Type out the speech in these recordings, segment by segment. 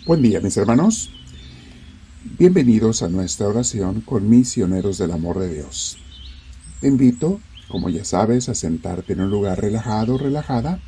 Buen día, mis hermanos. Bienvenidos a nuestra oración con misioneros del amor de Dios. Te invito, como ya sabes, a sentarte en un lugar relajado o relajada,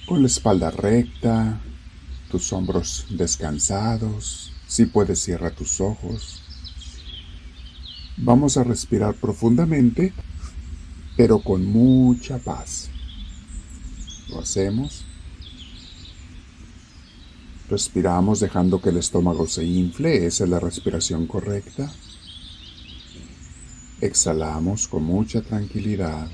con la espalda recta, tus hombros descansados. Si puedes, cierra tus ojos. Vamos a respirar profundamente, pero con mucha paz. Lo hacemos. Respiramos dejando que el estómago se infle, esa es la respiración correcta. Exhalamos con mucha tranquilidad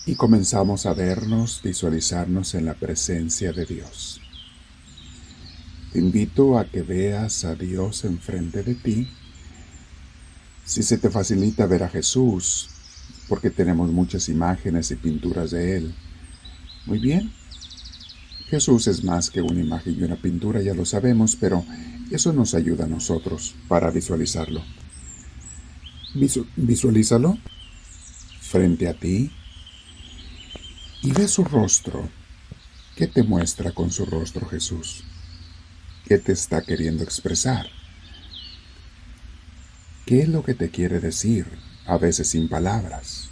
y comenzamos a vernos, visualizarnos en la presencia de Dios. Te invito a que veas a Dios enfrente de ti. Si se te facilita ver a Jesús, porque tenemos muchas imágenes y pinturas de Él, muy bien. Jesús es más que una imagen y una pintura, ya lo sabemos, pero eso nos ayuda a nosotros para visualizarlo. Visualízalo frente a ti y ve su rostro. ¿Qué te muestra con su rostro Jesús? ¿Qué te está queriendo expresar? ¿Qué es lo que te quiere decir, a veces sin palabras?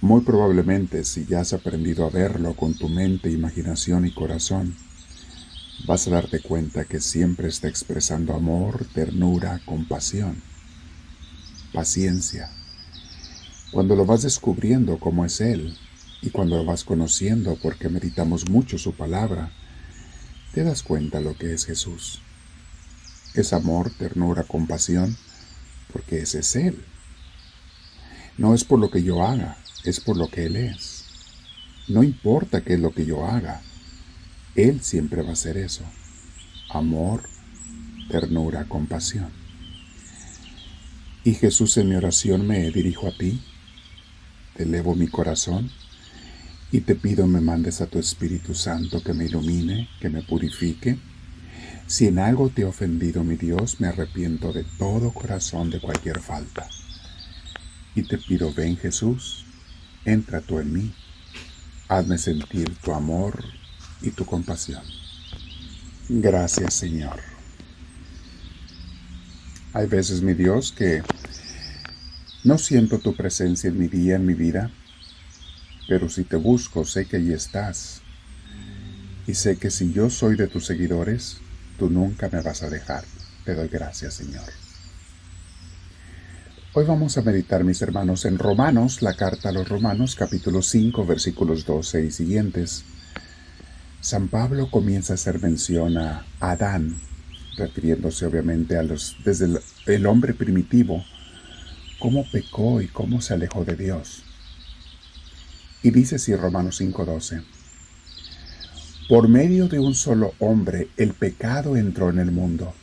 Muy probablemente, si ya has aprendido a verlo con tu mente, imaginación y corazón, vas a darte cuenta que siempre está expresando amor, ternura, compasión, paciencia. Cuando lo vas descubriendo cómo es Él, y cuando lo vas conociendo porque meditamos mucho su palabra, te das cuenta lo que es Jesús. Es amor, ternura, compasión, porque ese es Él. No es por lo que yo haga, es por lo que Él es. No importa qué es lo que yo haga, Él siempre va a ser eso. Amor, ternura, compasión. Y Jesús, en mi oración me dirijo a ti, te elevo mi corazón y te pido me mandes a tu Espíritu Santo que me ilumine, que me purifique. Si en algo te he ofendido, mi Dios, me arrepiento de todo corazón de cualquier falta. Y te pido, ven Jesús, entra tú en mí, hazme sentir tu amor y tu compasión. Gracias, Señor. Hay veces, mi Dios, que no siento tu presencia en mi día, en mi vida, pero si te busco, sé que allí estás. Y sé que si yo soy de tus seguidores, tú nunca me vas a dejar. Te doy gracias, Señor. Hoy vamos a meditar, mis hermanos, en Romanos, la carta a los Romanos, capítulo 5, versículos 12 y siguientes. San Pablo comienza a hacer mención a Adán, refiriéndose obviamente desde el hombre primitivo, cómo pecó y cómo se alejó de Dios. Y dice así Romanos 5:12: por medio de un solo hombre el pecado entró en el mundo,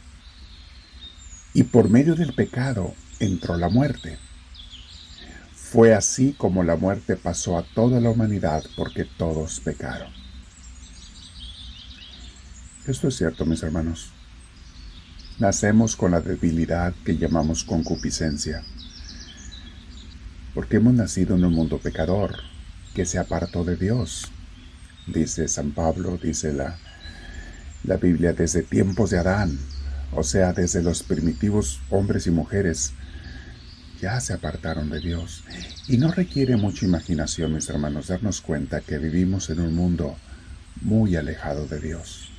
y por medio del pecado entró la muerte. Fue así como la muerte pasó a toda la humanidad porque todos pecaron. Esto es cierto, mis hermanos. Nacemos con la debilidad que llamamos concupiscencia, porque hemos nacido en un mundo pecador que se apartó de Dios. Dice San Pablo, dice la Biblia, desde tiempos de Adán, o sea, desde los primitivos hombres y mujeres, ya se apartaron de Dios. Y no requiere mucha imaginación, mis hermanos, darnos cuenta que vivimos en un mundo muy alejado de Dios.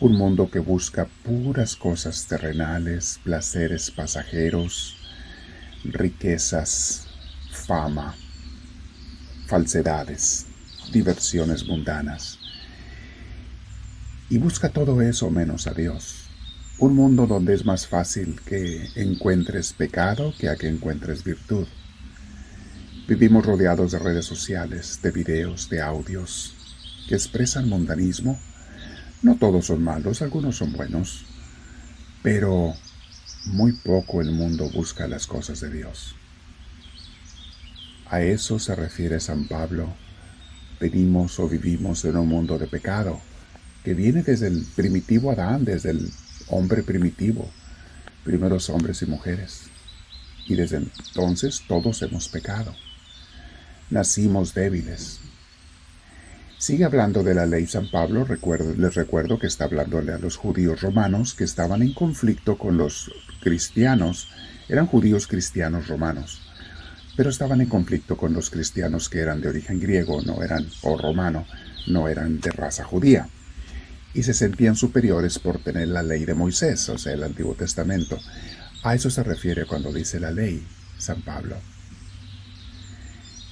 Un mundo que busca puras cosas terrenales, placeres pasajeros, riquezas, fama, falsedades, diversiones mundanas. Y busca todo eso menos a Dios. Un mundo donde es más fácil que encuentres pecado que a que encuentres virtud. Vivimos rodeados de redes sociales, de videos, de audios que expresan mundanismo. No todos son malos, algunos son buenos, pero muy poco el mundo busca las cosas de Dios. A eso se refiere San Pablo. Venimos o vivimos en un mundo de pecado que viene desde el primitivo Adán, desde el hombre primitivo, primeros hombres y mujeres. Y desde entonces todos hemos pecado. Nacimos débiles. Sigue hablando de la ley San Pablo. Les recuerdo que está hablándole a los judíos romanos que estaban en conflicto con los cristianos. Eran judíos cristianos romanos, pero estaban en conflicto con los cristianos que eran de origen griego, o romano, no eran de raza judía. Y se sentían superiores por tener la ley de Moisés, o sea, el Antiguo Testamento. A eso se refiere cuando dice la ley San Pablo.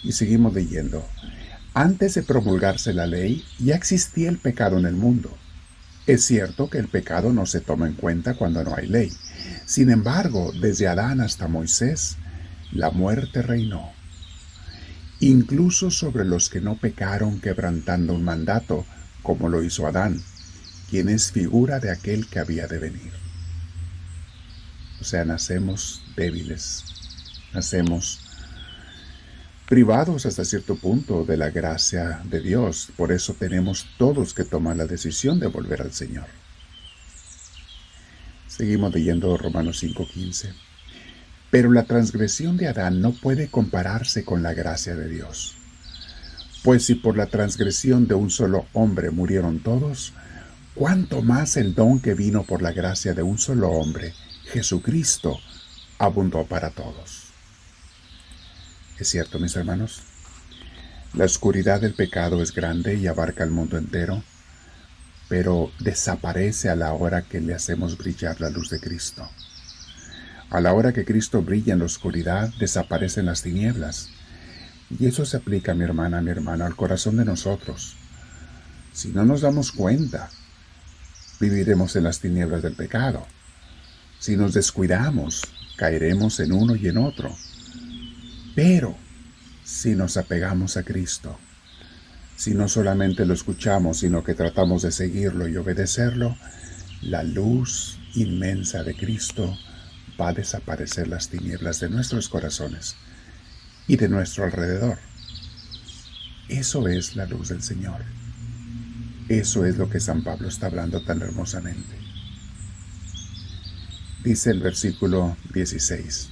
Y seguimos leyendo. Antes de promulgarse la ley, ya existía el pecado en el mundo. Es cierto que el pecado no se toma en cuenta cuando no hay ley. Sin embargo, desde Adán hasta Moisés, la muerte reinó, incluso sobre los que no pecaron quebrantando un mandato, como lo hizo Adán, quien es figura de aquel que había de venir. O sea, nacemos débiles, nacemos privados hasta cierto punto de la gracia de Dios. Por eso tenemos todos que tomar la decisión de volver al Señor. Seguimos leyendo Romanos 5:15. Pero la transgresión de Adán no puede compararse con la gracia de Dios. Pues si por la transgresión de un solo hombre murieron todos, ¿cuánto más el don que vino por la gracia de un solo hombre, Jesucristo, abundó para todos? Es cierto, mis hermanos, la oscuridad del pecado es grande y abarca el mundo entero, pero desaparece a la hora que le hacemos brillar la luz de Cristo. A la hora que Cristo brilla en la oscuridad, desaparecen las tinieblas. Y eso se aplica, mi hermana, al corazón de nosotros. Si no nos damos cuenta, viviremos en las tinieblas del pecado. Si nos descuidamos, caeremos en uno y en otro. Pero si nos apegamos a Cristo, si no solamente lo escuchamos, sino que tratamos de seguirlo y obedecerlo, la luz inmensa de Cristo va a desaparecer las tinieblas de nuestros corazones y de nuestro alrededor. Eso es la luz del Señor. Eso es lo que San Pablo está hablando tan hermosamente. Dice el versículo 16.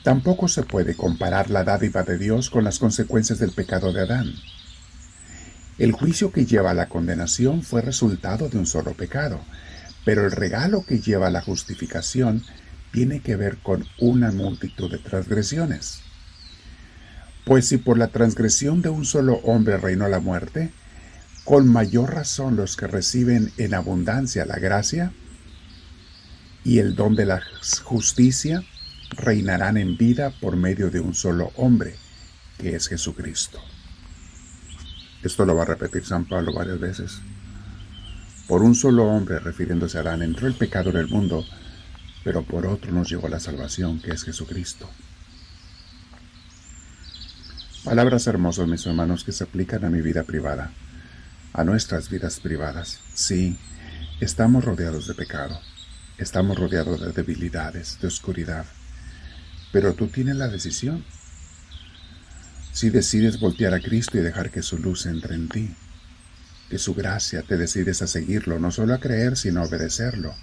Tampoco se puede comparar la dádiva de Dios con las consecuencias del pecado de Adán. El juicio que lleva a la condenación fue resultado de un solo pecado, pero el regalo que lleva a la justificación tiene que ver con una multitud de transgresiones. Pues si por la transgresión de un solo hombre reinó la muerte, con mayor razón los que reciben en abundancia la gracia y el don de la justicia reinarán en vida por medio de un solo hombre, que es Jesucristo. Esto lo va a repetir San Pablo varias veces. Por un solo hombre, refiriéndose a Adán, entró el pecado en el mundo, pero por otro nos llegó la salvación, que es Jesucristo. Palabras hermosas, mis hermanos, que se aplican a mi vida privada, a nuestras vidas privadas. Sí, estamos rodeados de pecado, estamos rodeados de debilidades, de oscuridad, pero tú tienes la decisión. Si decides voltear a Cristo y dejar que su luz entre en ti, que su gracia, te decides a seguirlo, no solo a creer, sino a obedecerlo,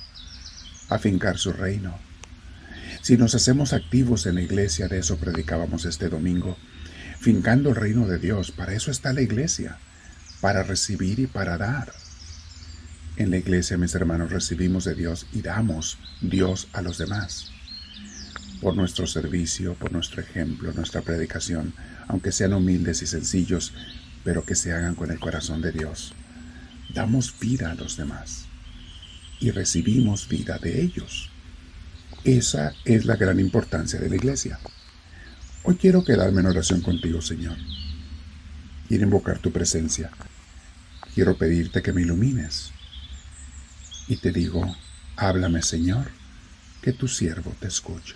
a fincar su reino. Si nos hacemos activos en la iglesia, de eso predicábamos este domingo, fincando el reino de Dios, para eso está la iglesia, para recibir y para dar. En la iglesia, mis hermanos, recibimos de Dios y damos Dios a los demás. Por nuestro servicio, por nuestro ejemplo, nuestra predicación, aunque sean humildes y sencillos, pero que se hagan con el corazón de Dios. Damos vida a los demás y recibimos vida de ellos. Esa es la gran importancia de la iglesia. Hoy quiero quedarme en oración contigo, Señor. Quiero invocar tu presencia. Quiero pedirte que me ilumines. Y te digo, háblame, Señor, que tu siervo te escucha.